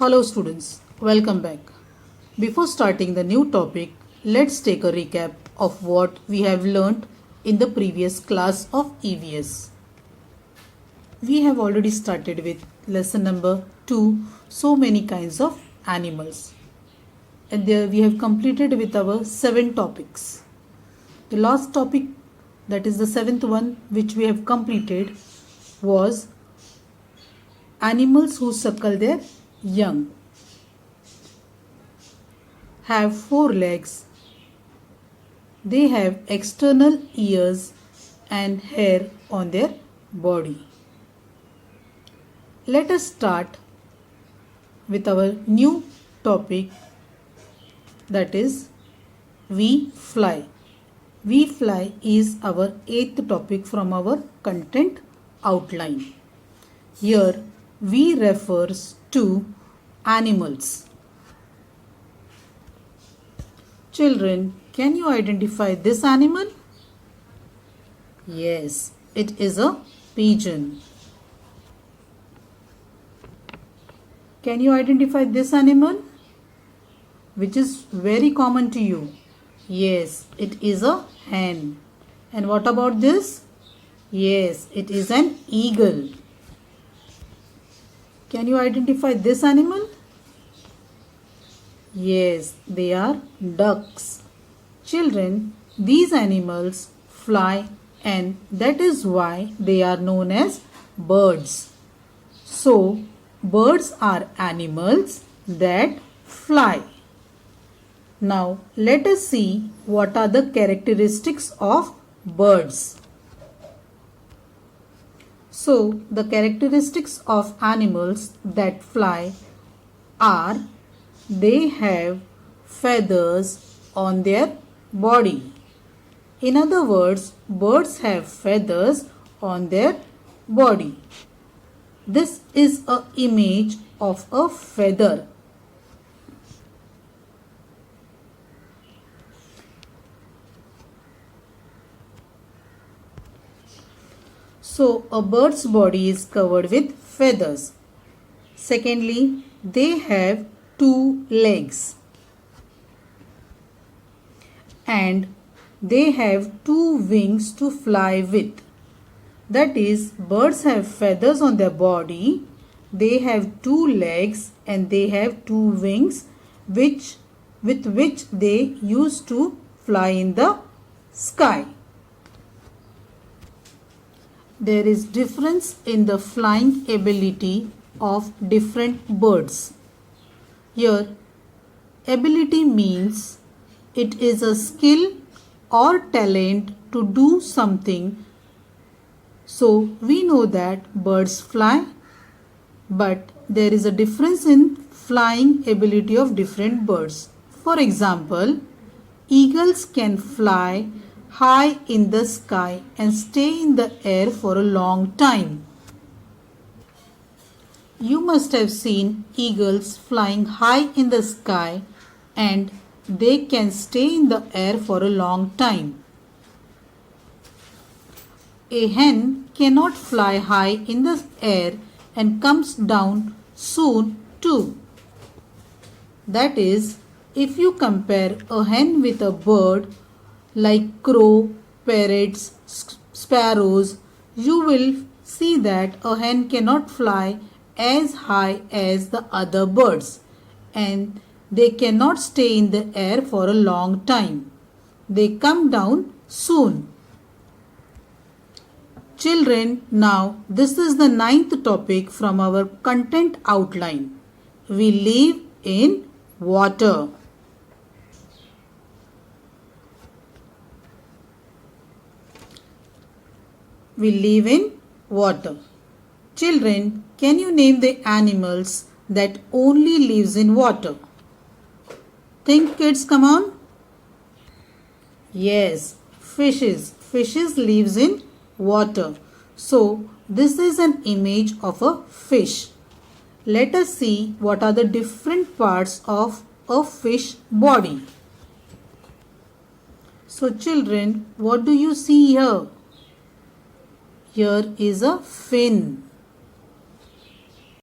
Hello students, welcome back. Before starting the new topic, let's take a recap of what we have learnt in the previous class of EVS. We have already started with lesson number 2, so many kinds of animals. And there we have completed with our 7 topics. The last topic, that is the 7th one, which we have completed, was animals who suckle their young, have 4 legs, they have external ears and hair on their body. Let us start with our new topic, that is we fly. We fly is our 8th topic from our content outline. Here we refers to animals. Children, can you identify this animal? Yes, it is a pigeon. Can you identify this animal, which is very common to you? Yes, it is a hen. And what about this? Yes, it is an eagle. Can you identify this animal? Yes, they are ducks. Children, these animals fly and that is why they are known as birds. So, birds are animals that fly. Now, let us see what are the characteristics of birds. So, the characteristics of animals that fly are they have feathers on their body. In other words, birds have feathers on their body. This is an image of a feather. So, a bird's body is covered with feathers. Secondly, they have 2 legs. And they have 2 wings to fly with. That is, birds have feathers on their body, they have 2 legs and they have 2 wings with which they use to fly in the sky. There is difference in the flying ability of different birds. Here, ability means it is a skill or talent to do something. So, we know that birds fly, but there is a difference in flying ability of different birds. For example, eagles can fly high in the sky and stay in the air for a long time. You must have seen eagles flying high in the sky and they can stay in the air for a long time. A hen cannot fly high in the air and comes down soon too. That is, if you compare a hen with a bird like crow, parrots, sparrows, you will see that a hen cannot fly as high as the other birds and they cannot stay in the air for a long time. They come down soon. Children, now this is the 9th topic from our content outline. We live in water. We live in water. Children, can you name the animals that only lives in water? Think kids, come on. Yes, fishes. Fishes lives in water. So, this is an image of a fish. Let us see what are the different parts of a fish body. So, children, what do you see here? Here is a fin.